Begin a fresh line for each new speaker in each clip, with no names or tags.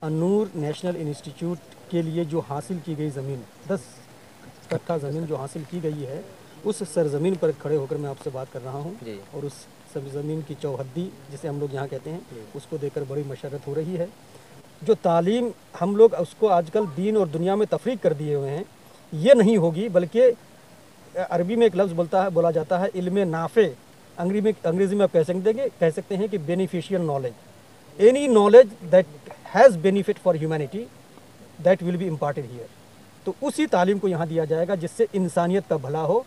Annur national institute के लिए जो हासिल की गई ज़मीन 10 कट्ठा ज़मीन जो हासिल की गई है, उस सरज़मीन पर खड़े होकर मैं आपसे बात कर रहा हूँ। और उस सरज़मीन की चौहद्दी जिसे हम लोग यहाँ कहते हैं, उसको देखकर बड़ी मशर्रत हो रही है। जो तालीम हम लोग उसको आजकल दीन और दुनिया में तफरीक कर दिए हुए हैं, ये नहीं होगी, बल्कि अरबी में एक लफ्ज़ बोला जाता है इल्म नाफ़े, अंग्रेज़ी में आप कह सकते हैं कि beneficial knowledge, any knowledge that has benefit for humanity that will be imparted here. तो उसी तालीम को यहाँ दिया जाएगा जिससे इंसानियत का भला हो।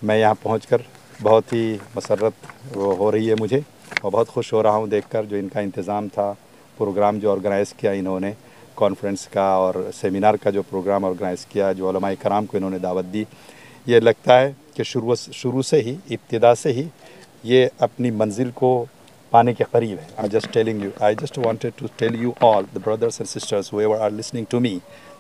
मैं यहाँ पहुँचकर बहुत ही मसर्रत हो रही है मुझे, और बहुत खुश हो रहा हूँ देखकर जो इनका इंतज़ाम था, प्रोग्राम जो ऑर्गेनाइज़ किया इन्होंने, कॉन्फ्रेंस का और सेमिनार का जो प्रोग्राम ऑर्गेनाइज़ किया, जो उलमाए कराम को इन्होंने दावत दी। ये लगता है कि शुरू से ही, इब्तिदा से ही ये अपनी मंजिल को पाने के करीब है। I just wanted to tell you all the brothers and sisters whoever are listening to me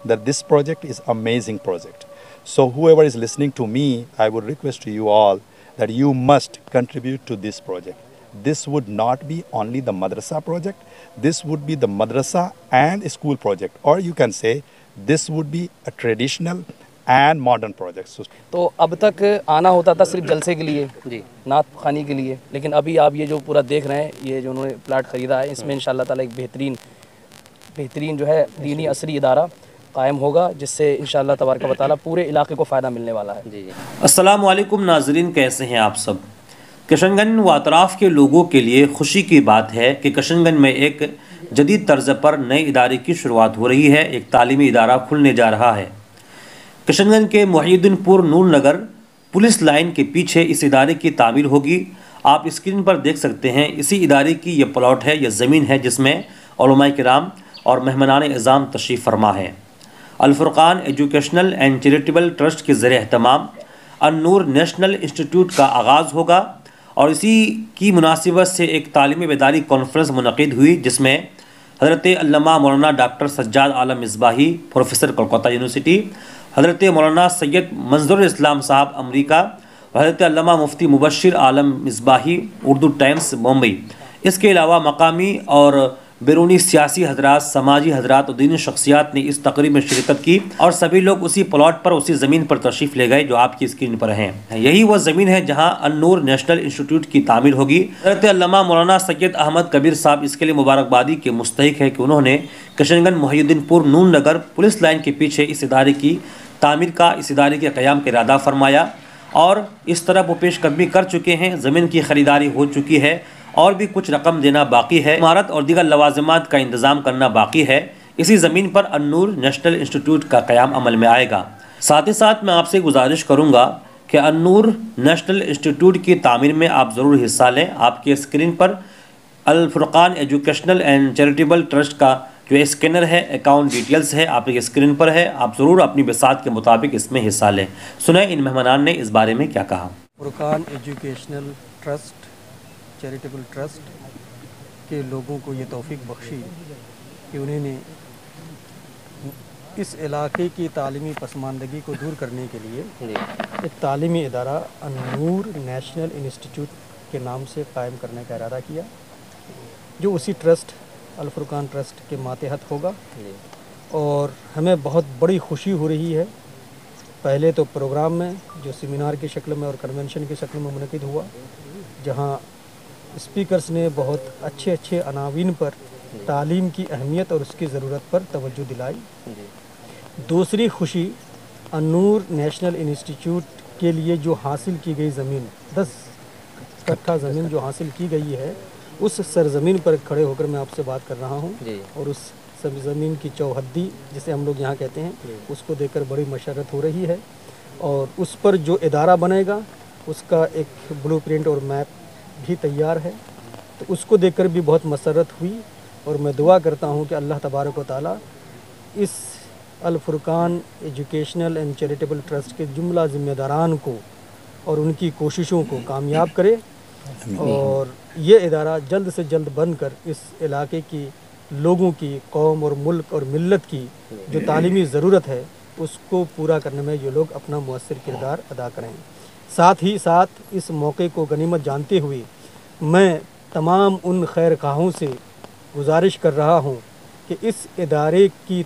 that this project is amazing project. So whoever is listening to me, I would request to you all that you must contribute to this project. This would not be only the madrasa project, this would be the madrasa and school project, or you can say this would be a traditional and modern project.
तो अब तक आना होता था सिर्फ जलसे के लिए जी, नात खानी के लिए, लेकिन अभी आप ये जो पूरा देख रहे हैं, ये जो उन्होंने प्लाट ख़रीदा है, इसमें इंशाअल्लाह ताला एक बेहतरीन जो है दीनी असरी इदारा कायम होगा, जिससे इंशाअल्लाह तबारक व तआला पूरे इलाके को फ़ायदा मिलने वाला है। जी।
अस्सलामु अलैकुम नाज़रीन, कैसे हैं आप सब। किशनगंज व अतराफ़ के लोगों के लिए खुशी की बात है कि किशनगंज में एक जदीद तर्ज पर नए इदारे की शुरुआत हो रही है। एक तालीमी इदारा खुलने जा रहा है। किशनगंज के मुहिद्दीनपुर नूर नगर पुलिस लाइन के पीछे इस इदारे की तामीर होगी। आप स्क्रीन पर देख सकते हैं, इसी इदारे की ये प्लॉट है, यह ज़मीन है जिसमें उलमाए किराम और मेहमानान इज़ाम तशरीफ़ फरमा है। अल-फुरक़ान एजुकेशनल एंड चैरिटेबल ट्रस्ट के ज़रिए एहतमाम अन्नूर नेशनल इंस्टीट्यूट का आगाज़ होगा, और इसी की मुनासिबत से एक तालीमी बेदारी कॉन्फ्रेंस मुनक़िद हुई, जिसमें हज़रत अल्लामा मौलाना डॉक्टर सज्जाद आलम मिसबाही प्रोफेसर कोलकाता यूनिवर्सिटी, हज़रत मौलाना सैयद मंजरुल इस्लाम साहब अमरीका, हज़रत अल्लामा मुफ्ती मुबश्शिर आलम मिसबाही उर्दू टाइम्स मुंबई, इसके अलावा मकामी और बैरूनी सियासी हजरात, समाजी हजरात और दीनी शख्सियात ने इस तकरीब में शिरकत की, और सभी लोग उसी प्लॉट पर, उसी ज़मीन पर तशरीफ़ ले गए जो आपकी स्क्रीन पर हैं। यही वह ज़मीन है जहां अन्नूर नेशनल इंस्टीट्यूट की तामीर होगी। हज़रत अल्लामा मौलाना सैयद अहमद कबीर साहब इसके लिए मुबारकबादी के मुस्तहिक है कि उन्होंने किशनगंज मुहिद्दीनपुर नूर नगर पुलिस लाइन के पीछे इस इदारे की तामीर का, इस इदारे के क़याम का इरादा फरमाया, और इस तरह वो पेशकदमी कर चुके हैं। ज़मीन की ख़रीदारी हो चुकी है, और भी कुछ रकम देना बाकी है, इमारत और दीगर लवाज़िमात का इंतज़ाम करना बाकी है। इसी ज़मीन पर अन्नूर नेशनल इंस्टीट्यूट का क़याम अमल में आएगा। साथ ही साथ मैं आपसे गुजारिश करूँगा कि अन्नूर नेशनल इंस्टीट्यूट की तामीर में आप ज़रूर हिस्सा लें। आपके स्क्रीन पर अल-फुरक़ान एजुकेशनल एंड चैरिटेबल ट्रस्ट का जो स्कैनर है, अकाउंट डिटेल्स है, आपके स्क्रीन पर है। आप ज़रूर अपनी बिसात के मुताबिक इसमें हिस्सा लें। सुने इन मेहमानान ने इस बारे में क्या कहा।
Furqan educational trust, charitable trust के लोगों को ये तौफीक बख्शी कि उन्होंने इस इलाके की तालीमी पसमानदगी को दूर करने के लिए एक तालीमी इदारा अन्नूर नेशनल इंस्टीट्यूट के नाम से कायम करने का इरादा किया, जो उसी ट्रस्ट अल-फुरक़ान ट्रस्ट के मातहत होगा। और हमें बहुत बड़ी खुशी हो रही है। पहले तो प्रोग्राम में जो सेमिनार की शक्ल में और कन्वेंशन की शक्ल में मुनक़िद हुआ, जहाँ स्पीकर्स ने बहुत अच्छे अनावीन पर तालीम की अहमियत और उसकी ज़रूरत पर तवज्जो दिलाई। दूसरी खुशी, अन्नूर नेशनल इंस्टीट्यूट के लिए जो हासिल की गई ज़मीन 10 कट्ठा ज़मीन जो हासिल की गई है, उस सरज़मीन पर खड़े होकर मैं आपसे बात कर रहा हूँ। और उस ज़मीन की चौहद्दी जिसे हम लोग यहाँ कहते हैं, उसको देखकर बड़ी मशर्रत हो रही है। और उस पर जो इदारा बनेगा उसका एक ब्लूप्रिंट और मैप भी तैयार है, तो उसको देखकर भी बहुत मसरत हुई। और मैं दुआ करता हूँ कि अल्लाह तबारक व तआला इस अल-फुरक़ान एजुकेशनल एंड चैरिटेबल ट्रस्ट के जुमला ज़िम्मेदारान को और उनकी कोशिशों को कामयाब करे, और ये इदारा जल्द से जल्द बनकर इस इलाके की लोगों की, कौम और मुल्क और मिल्लत की जो तालीमी ज़रूरत है उसको पूरा करने में ये लोग अपना मुअस्सिर किरदार अदा करें। साथ ही साथ इस मौके को गनीमत जानते हुए मैं तमाम उन खैर खाहों से गुजारिश कर रहा हूँ کہ اس ادارے کی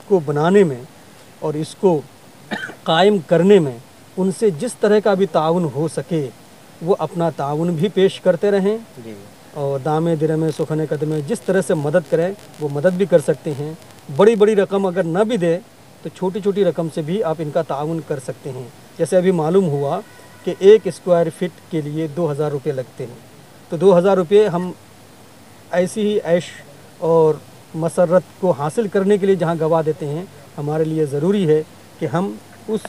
کو بنانے میں اور اس کو قائم کرنے میں ان سے جس طرح کا بھی تعاون ہو سکے وہ اپنا تعاون بھی پیش کرتے رہیں اور دامے درمے سخن قدمے جس طرح سے مدد کریں وہ مدد بھی کر سکتے ہیں. بڑی بڑی رقم اگر نہ بھی دے تو چھوٹی چھوٹی رقم سے بھی آپ ان کا تعاون کر سکتے ہیں. جیسے ابھی معلوم ہوا کہ 1 اسکوائر فٹ کے لیے 2000 روپے لگتے ہیں، تو 2000 روپے ہم ایسی ہی عیش اور مسرت کو حاصل کرنے کے لیے جہاں گوا دیتے ہیں، ہمارے لیے ضروری ہے کہ ہم اس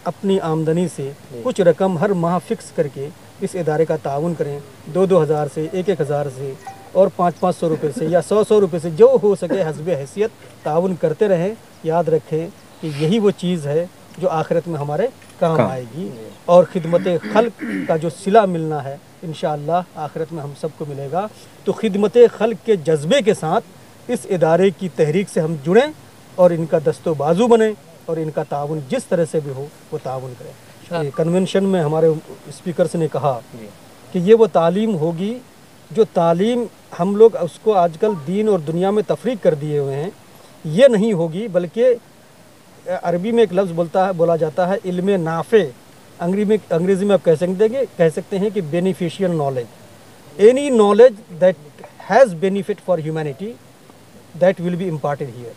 اپنی آمدنی سے کچھ رقم ہر ماہ فکس کر کے اس ادارے کا تعاون کریں. 2,000 سے 1,000 سے اور 500 روپے سے یا 100 روپے سے جو ہو سکے حسب حیثیت تعاون کرتے رہیں. یاد رکھیں کہ یہی وہ چیز ہے جو آخرت میں ہمارے کام آئے گی اور خدمت خلق کا جو صلہ ملنا ہے انشاءاللہ آخرت میں ہم سب کو ملے گا. تو خدمت خلق کے جذبے کے ساتھ اس ادارے کی تحریک سے ہم جڑیں اور ان کا دست و بازو بنیں اور ان کا تعاون جس طرح سے بھی ہو وہ تعاون کریں. کنونشن میں ہمارے اسپیکرز نے کہا کہ یہ وہ تعلیم ہوگی جو تعلیم ہم لوگ اس کو آج کل دین اور دنیا میں تفریق کر دیے ہوئے ہیں، یہ نہیں ہوگی بلکہ عربی میں ایک لفظ بولا جاتا ہے علم نافع. انگریزی میں آپ کہہ سکتے ہیں کہ beneficial knowledge. Any knowledge that has benefit for humanity that will be imparted here.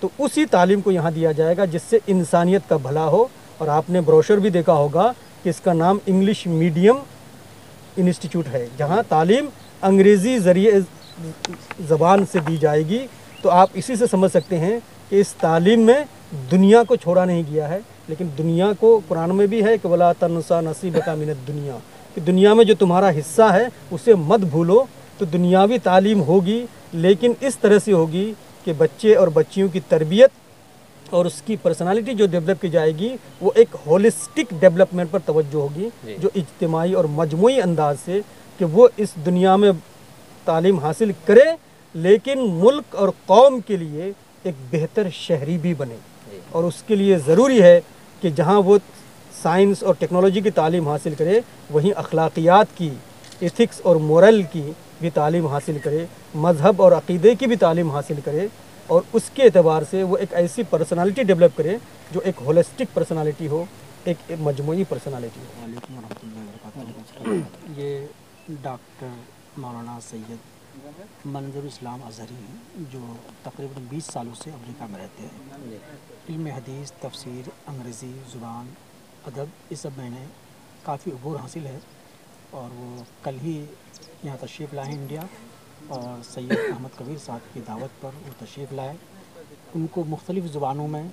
تو اسی تعلیم کو یہاں دیا جائے گا جس سے انسانیت کا بھلا ہو. اور آپ نے بروشر بھی دیکھا ہوگا کہ اس کا نام انگلش میڈیم انسٹیٹیوٹ ہے، جہاں تعلیم انگریزی ذریعے زبان سے دی جائے گی. تو آپ اسی سے سمجھ سکتے ہیں کہ اس تعلیم میں دنیا کو چھوڑا نہیں گیا ہے، لیکن دنیا کو قرآن میں بھی ہے کہ وَلَا تَنْسَ نَصِيبَكَ مِنَ الدُّنْيَا، کہ دنیا میں جو تمہارا حصہ ہے اسے مت بھولو. تو دنیاوی تعلیم ہوگی لیکن اس طرح سے ہوگی کہ بچے اور بچیوں کی تربیت اور اس کی پرسنالٹی جو ڈیولپ کی جائے گی وہ ایک ہولسٹک ڈیولپمنٹ پر توجہ ہوگی، جو اجتماعی اور مجموعی انداز سے کہ وہ اس دنیا میں تعلیم حاصل کرے لیکن ملک اور قوم کے لیے ایک بہتر شہری بھی بنے. اور اس کے لیے ضروری ہے کہ جہاں وہ سائنس اور ٹیکنالوجی کی تعلیم حاصل کرے وہیں اخلاقیات کی، ایتھکس اور مورل کی بھی تعلیم حاصل کرے، مذہب اور عقیدے کی بھی تعلیم حاصل کرے اور اس کے اعتبار سے وہ ایک ایسی پرسنالٹی ڈیولپ کرے جو ایک ہولسٹک پرسنالٹی ہو، ایک مجموعی پرسنالٹی ہو.
وعلیکم ورحمۃ اللہ وبرکاتہ. یہ ڈاکٹر مولانا سید منظر اسلام اظہری ہیں جو تقریباً 20 سالوں سے امریکہ میں رہتے ہیں. علم حدیث، تفسیر، انگریزی زبان، ادب، اس سب میں نے کافی عبور حاصل ہے اور وہ کل ہی یہاں تشریف لائے ہیں انڈیا اور سید احمد کبیر صاحب کی دعوت پر وہ تشریف لائے. ان کو مختلف زبانوں میں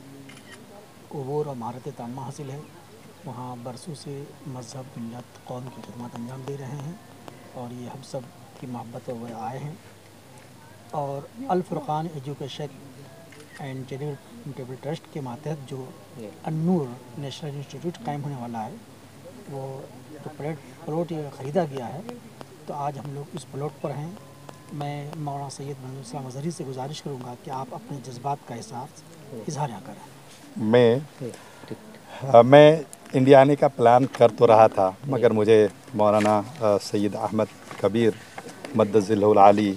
عبور اور مہارت تامہ حاصل ہے. وہاں برسوں سے مذہب، ملت، قوم کی خدمات انجام دے رہے ہیں اور یہ ہم سب کی محبت وہ آئے ہیں. اور الفرقان ایجوکیشن اینڈ چیریٹیبل ٹرسٹ کے ماتحت جو النور نیشنل انسٹیٹیوٹ قائم ہونے والا ہے وہ جو پلاٹ خریدا گیا ہے تو آج ہم لوگ اس پلاٹ پر ہیں. میں مولانا سید منظر اسلام اظہری سے گزارش کروں گا کہ آپ اپنے جذبات کا اظہار کریں.
میں انڈیا آنے کا پلان کر تو رہا تھا مگر مجھے مولانا سید احمد کبیر مدظ ذلہ العالی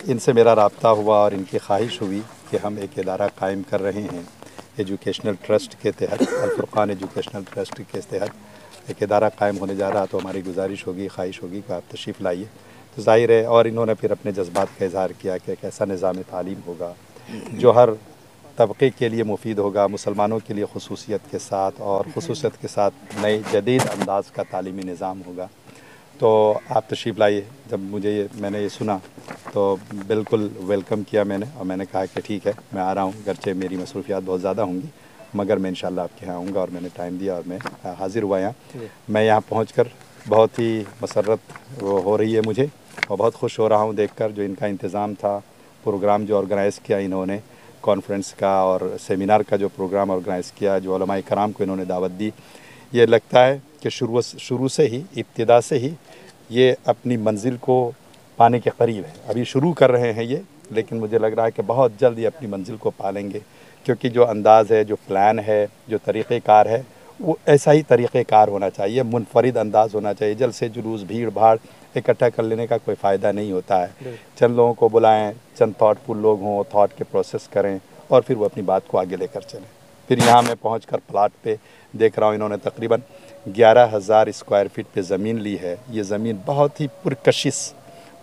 ان سے میرا رابطہ ہوا اور ان کی خواہش ہوئی کہ ہم ایک ادارہ قائم کر رہے ہیں ایجوکیشنل ٹرسٹ کے تحت، الفرقان ایجوکیشنل ٹرسٹ کے تحت ایک ادارہ قائم ہونے جا رہا. تو ہماری گزارش ہوگی، خواہش ہوگی کہ آپ تشریف لائیے. تو ظاہر ہے اور انہوں نے پھر اپنے جذبات کا اظہار کیا کہ ایک ایسا نظام تعلیم ہوگا جو ہر طبقے کے لیے مفید ہوگا، مسلمانوں کے لیے خصوصیت کے ساتھ اور خصوصیت کے ساتھ نئے جدید انداز کا تعلیمی نظام ہوگا. تو آپ تشریف لائیے. جب میں نے یہ سنا تو بالکل ویلکم کیا میں نے اور میں نے کہا کہ ٹھیک ہے میں آ رہا ہوں، گرچہ میری مصروفیات بہت زیادہ ہوں گی مگر میں انشاءاللہ آپ کے یہاں آؤں گا. اور میں نے ٹائم دیا اور میں حاضر ہوا یہاں. میں یہاں پہنچ کر بہت ہی مسرت ہو رہی ہے مجھے اور بہت خوش ہو رہا ہوں دیکھ کر جو ان کا انتظام تھا، پروگرام جو آرگنائز کیا انہوں نے، کانفرنس کا اور سیمینار کا جو پروگرام آرگنائز کیا، جو علماء کرام کو انہوں نے دعوت دی. یہ لگتا ہے کہ شروع سے ہی، ابتدا سے ہی یہ اپنی منزل کو پانے کے قریب ہے. ابھی شروع کر رہے ہیں یہ، لیکن مجھے لگ رہا ہے کہ بہت جلد یہ اپنی منزل کو پا لیں گے کیونکہ جو انداز ہے، جو پلان ہے، جو طریقہ کار ہے وہ ایسا ہی طریقہ کار ہونا چاہیے، منفرد انداز ہونا چاہیے. جلسے جلوس، بھیڑ بھاڑ इकट्ठा कर लेने का कोई फ़ायदा नहीं होता है। चंद लोगों को बुलाएं, चंद थॉटफुल लोग हों, थॉट के प्रोसेस करें और फिर वो अपनी बात को आगे लेकर चलें। फिर यहाँ मैं पहुँचकर प्लाट पे देख रहा हूँ, इन्होंने तकरीबन 11,000 स्क्वायर फीट पे ज़मीन ली है। ये ज़मीन बहुत ही पुरकशिश,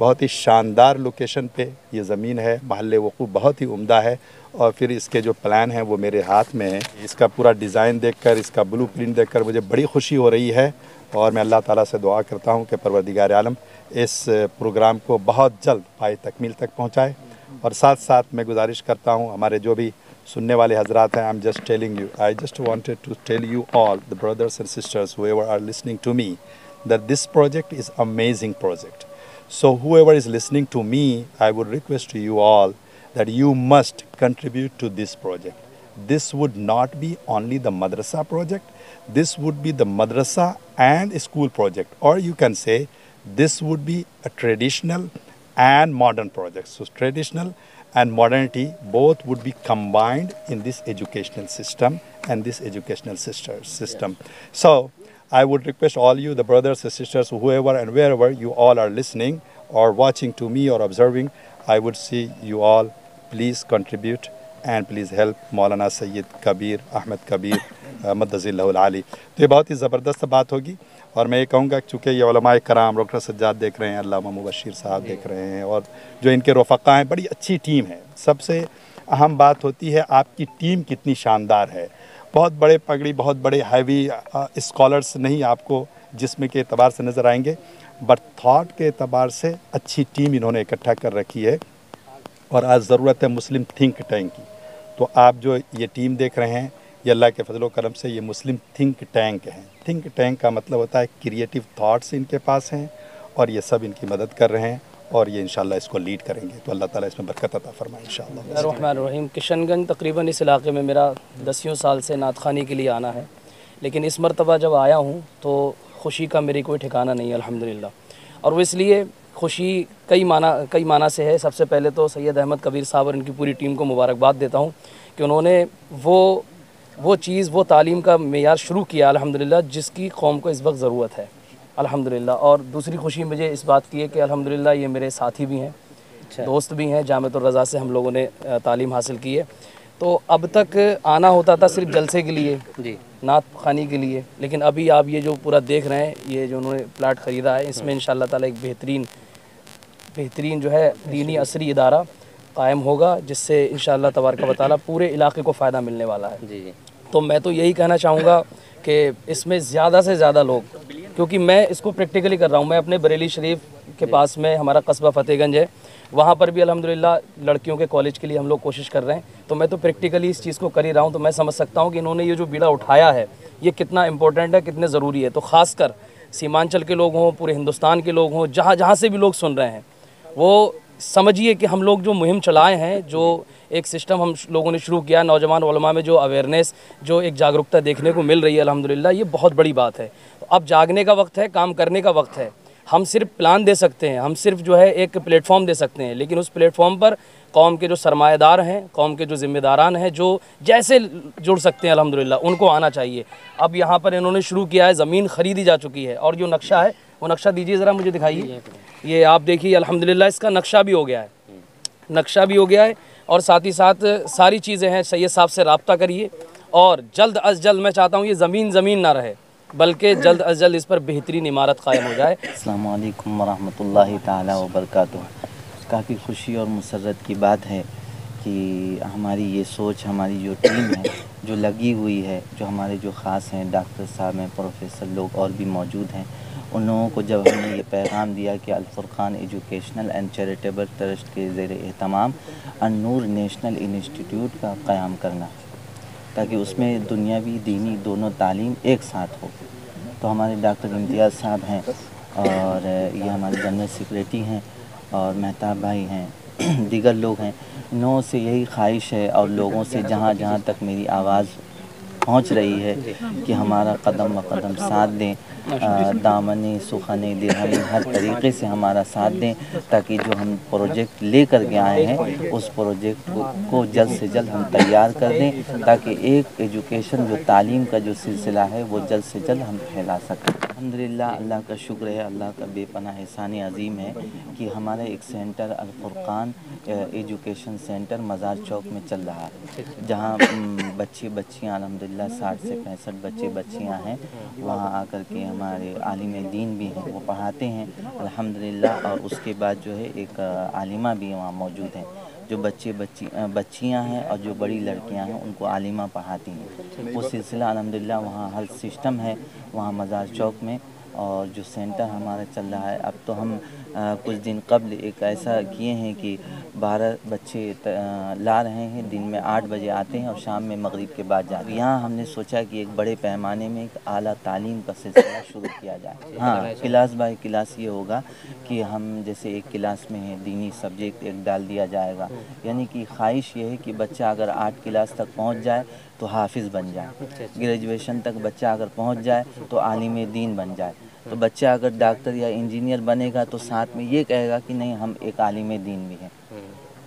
बहुत ही शानदार लोकेशन पे ये ज़मीन है, महल्ले वकूफ़ बहुत ही उम्दा है। और फिर इसके जो प्लान हैं वो मेरे हाथ में है। इसका पूरा डिज़ाइन देखकर, इसका ब्लूप्रिंट देखकर मुझे बड़ी खुशी हो रही है और मैं अल्लाह ताला से दुआ करता हूँ कि परवरदिगार आलम इस प्रोग्राम को बहुत जल्द पाए तकमील तक पहुँचाए। और साथ साथ मैं गुजारिश करता हूँ हमारे जो भी सुनने वाले हजरात हैं, I just wanted to tell you all the brothers and sisters whoever are listening to me that this project is amazing project. So whoever is listening to me, I would request to you all that you must contribute to this project. This would not be only the madrasa project, this would be the madrasa and school project, or you can say this would be a traditional and modern project. So traditional and modernity both would be combined in this educational system and this educational system. So I would request all you, the brothers and sisters, whoever and wherever you all are listening or watching to me or observing, I would see you all please contribute and please help मौलाना सैयद कबीर अहमद कबीर मद्दज़िल्लहुल आली। तो ये बहुत ही ज़बरदस्त बात होगी। और मैं ये कहूँगा चूँकि ये उलमाए कराम, डॉक्टर सज्जाद देख रहे हैं, अल्लामा मुबश्शिर साहब देख रहे हैं और जो इनके रफ़क़ा हैं, बड़ी अच्छी टीम है। सबसे अहम बात होती है आपकी टीम कितनी शानदार है। बहुत बड़े पगड़ी, बहुत बड़े हैवी स्कॉलर्स नहीं आपको जिस्म के एतबार से नज़र आएंगे, बट थॉट के एतबार से अच्छी टीम इन्होंने इकट्ठा कर रखी है। और आज ज़रूरत है मुस्लिम थिंक टैंक की। तो आप जो ये टीम देख रहे हैं, ये अल्लाह के फजल करम से ये मुस्लिम थिंक टैंक है। थिंक टैंक का मतलब होता है क्रिएटिव थॉट्स इनके पास हैं और ये सब इनकी मदद कर रहे हैं और ये इंशाल्लाह इसको लीड करेंगे। तो अल्लाह ताला इसमें बरकत अता फरमाए इंशाल्लाह।
रहमानिर्रहीम। किशनगंज तकरीबन इस इलाके में मेरा 10 साल से नात ख़ानी के लिए आना है, लेकिन इस मरतबा जब आया हूँ तो खुशी का मेरी कोई ठिकाना नहीं है अल्हम्दुलिल्लाह। और वो इसलिए खुशी कई माना से है। सबसे पहले तो सैयद अहमद कबीर साहब और इनकी पूरी टीम को मुबारकबाद देता हूँ कि उन्होंने वो चीज़, वो तालीम का मेयार शुरू किया अल्हम्दुलिल्लाह जिसकी कौम को इस वक्त ज़रूरत है अल्हम्दुलिल्लाह। और दूसरी खुशी मुझे इस बात की है कि अल्हम्दुलिल्लाह ये मेरे साथी भी हैं, दोस्त भी हैं। जामिअतुर रज़ा से हम लोगों ने तालीम हासिल की है। तो अब तक आना होता था सिर्फ जलसे के लिए जी, नात ख़ानी के लिए, लेकिन अभी आप ये जो पूरा देख रहे हैं, ये जो उन्होंने प्लाट ख़रीदा है, इसमें इंशाअल्लाह ताला एक बेहतरीन जो है दीनी असरी इदारा कायम होगा, जिससे इंशाअल्लाह तबारक व तआला पूरे इलाके को फ़ायदा मिलने वाला है। जी। तो मैं तो यही कहना चाहूँगा कि इसमें ज़्यादा से ज़्यादा लोग, क्योंकि मैं इसको प्रैक्टिकली कर रहा हूँ। मैं अपने बरेली शरीफ के पास में हमारा कस्बा फ़तेहगंज है, वहाँ पर भी अल्हम्दुलिल्लाह लड़कियों के कॉलेज के लिए हम लोग कोशिश कर रहे हैं। तो मैं तो प्रैक्टिकली इस चीज़ को कर ही रहा हूँ। तो मैं समझ सकता हूँ कि इन्होंने ये जो बीड़ा उठाया है ये कितना इम्पोर्टेंट है, कितने ज़रूरी है। तो ख़ासकर सीमांचल के लोग हों, पूरे हिंदुस्तान के लोग हों, जहाँ से भी लोग सुन रहे हैं, वो समझिए कि हम लोग जो मुहिम चलाए हैं, जो एक सिस्टम हम लोगों ने शुरू किया, नौजवान उलमा में जो अवेयरनेस, जो एक जागरूकता देखने को मिल रही है अल्हम्दुलिल्लाह, ये बहुत बड़ी बात है। तो अब जागने का वक्त है, काम करने का वक्त है। हम सिर्फ प्लान दे सकते हैं, हम सिर्फ जो है एक प्लेटफॉर्म दे सकते हैं, लेकिन उस प्लेटफॉर्म पर कौम के जो सरमाएदार हैं, कौम के जो ज़िम्मेदारान हैं, जो जैसे जुड़ सकते हैं अल्हम्दुलिल्लाह, उनको आना चाहिए। अब यहाँ पर इन्होंने शुरू किया है, ज़मीन ख़रीदी जा चुकी है और जो नक्शा है वो नक्शा दीजिए ज़रा, मुझे दिखाइए। ये आप देखिए अल्हम्दुलिल्लाह इसका नक्शा भी हो गया है, और साथ ही साथ सारी चीज़ें हैं। सैयद साहब से रब्ता करिए और जल्द अज जल्द मैं चाहता हूँ ये ज़मीन ना रहे, बल्कि जल्द अज जल्द इस पर बेहतरीन इमारत कायम हो जाए।
अस्सलामु अलैकुम वरहमतुल्लाहि ताला व बरकातुहू। काफ़ी खुशी और मुसर्रत की बात है कि हमारी ये सोच, हमारी जो टीम है जो लगी हुई है, जो हमारे जो ख़ास हैं डॉक्टर साहब हैं, प्रोफेसर लोग और भी मौजूद हैं, उन लोगों को जब हमने ये पैगाम दिया कि अल-फुरक़ान एजुकेशनल एंड चैरिटेबल ट्रस्ट के ज़ेर एहतमाम अन-नूर नेशनल इंस्टीट्यूट का क़याम करना, ताकि उसमें दुनियावी दीनी दोनों तालीम एक साथ हो। तो हमारे डॉक्टर इम्तियाज़ साहब हैं और ये हमारे जनरल सेक्रेटरी हैं और मेहताब भाई हैं, दीगर लोग हैं। इन लोगों से यही ख्वाहिश है और लोगों से जहाँ तक मेरी आवाज़ पहुँच रही है कि हमारा कदम ब कदम साथ दें, दामन सुखन दिरहमी हर तरीक़े से हमारा साथ दें, ताकि जो हम प्रोजेक्ट लेकर के आए हैं उस प्रोजेक्ट को जल्द से जल्द हम तैयार कर दें, ताकि एक एजुकेशन जो तालीम का जो सिलसिला है वो जल्द से जल्द हम फैला सकें। अल्हम्दुलिल्लाह, अल्लाह का शुक्र है, अल्लाह का बेपनाह एहसान अज़ीम है कि हमारा एक सेंटर अल फुरकान एजुकेशन सेंटर मज़ार चौक में चल रहा है, जहाँ बच्चे बच्चियाँ अल्हम्दुलिल्लाह 60 से 65 बच्चे बच्चियाँ हैं, वहाँ आकर के हमारे आलिम दीन भी हैं, वो पढ़ाते हैं अल्हम्दुलिल्लाह। और उसके बाद जो है एक आलिमा भी वहाँ मौजूद हैं, जो बच्चियाँ हैं और जो बड़ी लड़कियाँ हैं उनको आलिमा पढ़ाती हैं। वो सिलसिला अल्हम्दुलिल्लाह वहाँ हर सिस्टम है वहाँ मज़ार चौक में। और जो सेंटर हमारा चल रहा है, अब तो हम कुछ दिन कबल एक ऐसा किए हैं कि 12 बच्चे ला रहे हैं, दिन में 8 बजे आते हैं और शाम में मगरिब के बाद जाते हैं। यहाँ हमने सोचा कि एक बड़े पैमाने में एक आला तालीम का सिलसिला शुरू किया जाए। हाँ, क्लास बाय क्लास ये होगा कि हम जैसे एक क्लास में है दीनी सब्जेक्ट एक डाल दिया जाएगा, यानी कि ख्वाहिश ये है कि बच्चा अगर 8 क्लास तक पहुँच जाए तो हाफिज़ बन जाए, ग्रेजुएशन तक बच्चा अगर पहुँच जाए तो आलिम दीन बन जाए। तो बच्चा अगर डॉक्टर या इंजीनियर बनेगा तो साथ में ये कहेगा कि नहीं हम एक आलिम दीन भी हैं।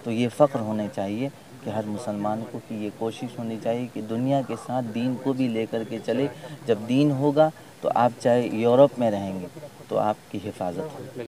तो ये फ़ख्र होने चाहिए कि हर मुसलमान को कि ये कोशिश होनी चाहिए कि दुनिया के साथ दीन को भी लेकर के चले। जब दीन होगा तो आप चाहे यूरोप में रहेंगे तो आपकी हिफाजत होगी।